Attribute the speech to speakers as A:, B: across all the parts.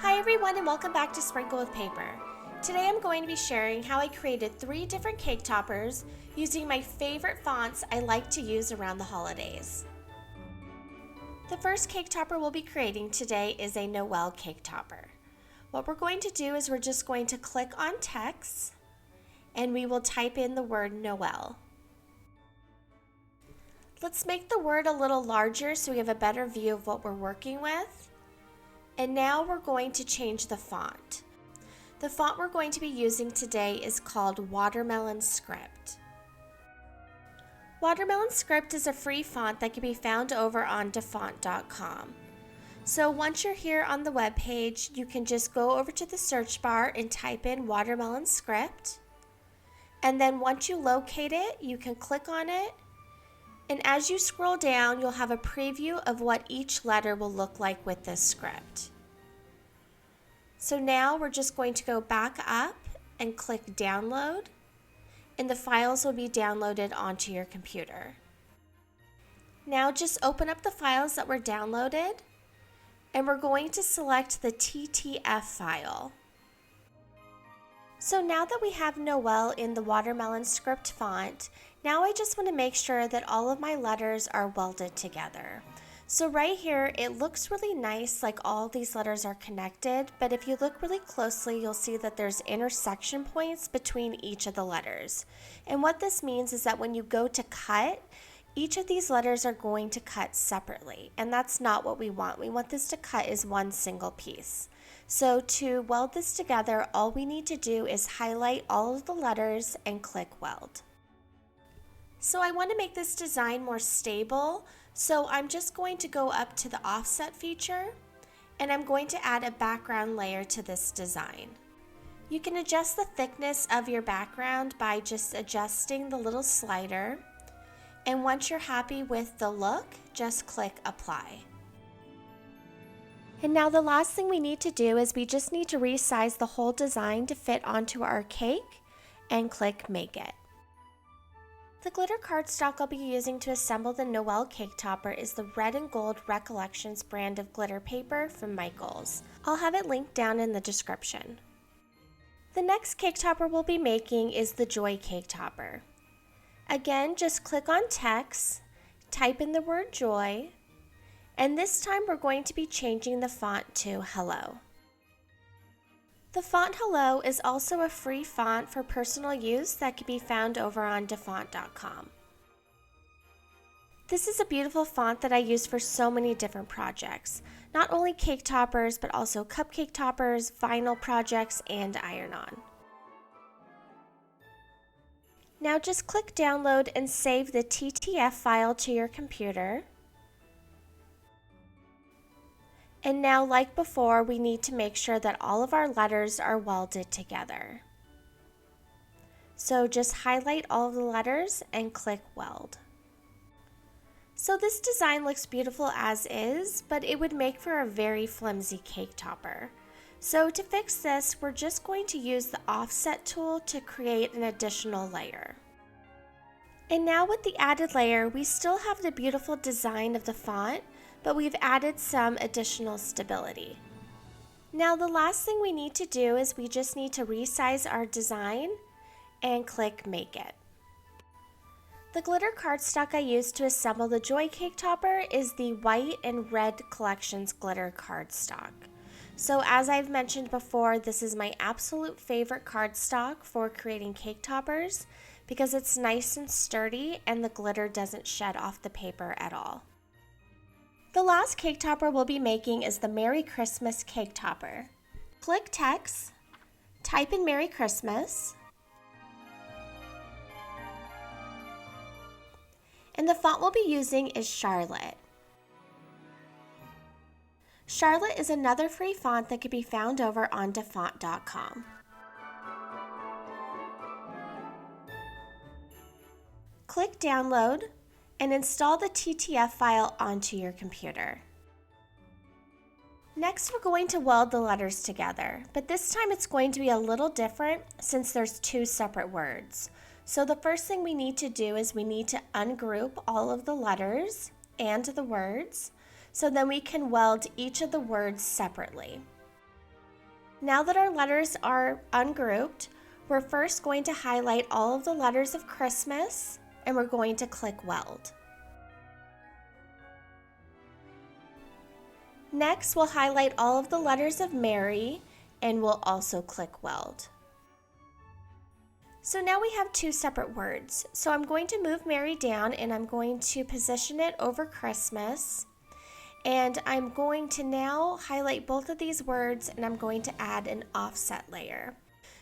A: Hi everyone and welcome back to Sprinkle with Paper. Today I'm going to be sharing how I created 3 different cake toppers using my favorite fonts I like to use around the holidays. The first cake topper we'll be creating today is a Noel cake topper. What we're going to do is we're just going to click on text and we will type in the word Noel. Let's make the word a little larger so we have a better view of what we're working with. And now we're going to change the font. The font we're going to be using today is called Watermelon Script. Watermelon Script is a free font that can be found over on dafont.com. So once you're here on the web page, you can just go over to the search bar and type in Watermelon Script. And then once you locate it, you can click on it. And as you scroll down, you'll have a preview of what each letter will look like with this script. So now we're just going to go back up and click download, and the files will be downloaded onto your computer. Now just open up the files that were downloaded, and we're going to select the TTF file. So now that we have Noel in the Watermelon Script font, now I just want to make sure that all of my letters are welded together. So right here, it looks really nice, like all these letters are connected, but if you look really closely, you'll see that there's intersection points between each of the letters. And what this means is that when you go to cut, each of these letters are going to cut separately, and that's not what we want. We want this to cut as one single piece. So to weld this together, all we need to do is highlight all of the letters and click weld. So I want to make this design more stable, so I'm just going to go up to the offset feature, and I'm going to add a background layer to this design. You can adjust the thickness of your background by just adjusting the little slider, and once you're happy with the look, just click apply. And now the last thing we need to do is we just need to resize the whole design to fit onto our cake and click make it. The glitter cardstock I'll be using to assemble the Noel cake topper is the Red and Gold Recollections brand of glitter paper from Michaels. I'll have it linked down in the description. The next cake topper we'll be making is the Joy cake topper. Again, just click on text, type in the word joy, and this time we're going to be changing the font to Hello. The font Hello is also a free font for personal use that can be found over on dafont.com. This is a beautiful font that I use for so many different projects, not only cake toppers, but also cupcake toppers, vinyl projects, and iron-on. Now just click download and save the TTF file to your computer. And now, like before, we need to make sure that all of our letters are welded together. So just highlight all of the letters and click weld. So this design looks beautiful as is, but it would make for a very flimsy cake topper. So to fix this, we're just going to use the offset tool to create an additional layer. And now with the added layer, we still have the beautiful design of the font, but we've added some additional stability. Now the last thing we need to do is we just need to resize our design and click make it. The glitter cardstock I used to assemble the Joy cake topper is the White and Red Collections glitter cardstock. So as I've mentioned before, this is my absolute favorite cardstock for creating cake toppers because it's nice and sturdy and the glitter doesn't shed off the paper at all. The last cake topper we'll be making is the Merry Christmas cake topper. Click text, type in Merry Christmas, and the font we'll be using is Charlotte. Charlotte is another free font that can be found over on dafont.com. Click download and install the TTF file onto your computer. Next, we're going to weld the letters together, but this time it's going to be a little different since there's 2 separate words. So the first thing we need to do is we need to ungroup all of the letters and the words, so then we can weld each of the words separately. Now that our letters are ungrouped, we're first going to highlight all of the letters of Christmas and we're going to click Weld. Next, we'll highlight all of the letters of Mary and we'll also click Weld. So now we have two separate words. So I'm going to move Mary down and I'm going to position it over Christmas. And I'm going to now highlight both of these words and I'm going to add an offset layer.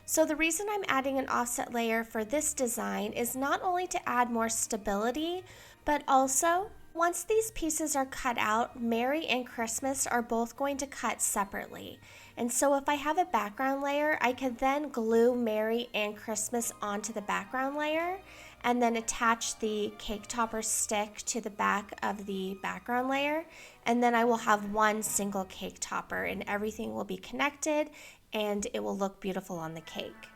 A: So the reason I'm adding an offset layer for this design is not only to add more stability, but also once these pieces are cut out, Mary and Christmas are both going to cut separately. And so if I have a background layer, I could then glue Mary and Christmas onto the background layer and then attach the cake topper stick to the back of the background layer. And then I will have one single cake topper and everything will be connected and it will look beautiful on the cake.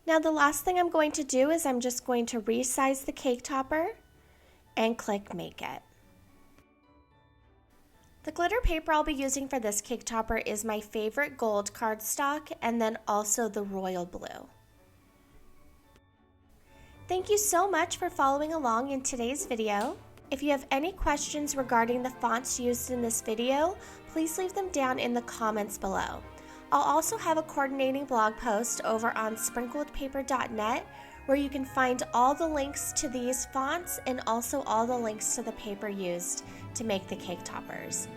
A: Now the last thing I'm going to do is I'm just going to resize the cake topper and click Make It. The glitter paper I'll be using for this cake topper is my favorite gold cardstock and then also the royal blue. Thank you so much for following along in today's video. If you have any questions regarding the fonts used in this video, please leave them down in the comments below. I'll also have a coordinating blog post over on sprinkledpaper.net where you can find all the links to these fonts and also all the links to the paper used to make the cake toppers.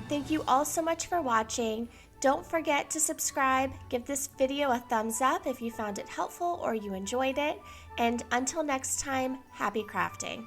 A: Thank you all so much for watching. Don't forget to subscribe, give this video a thumbs up if you found it helpful or you enjoyed it, and until next time, happy crafting!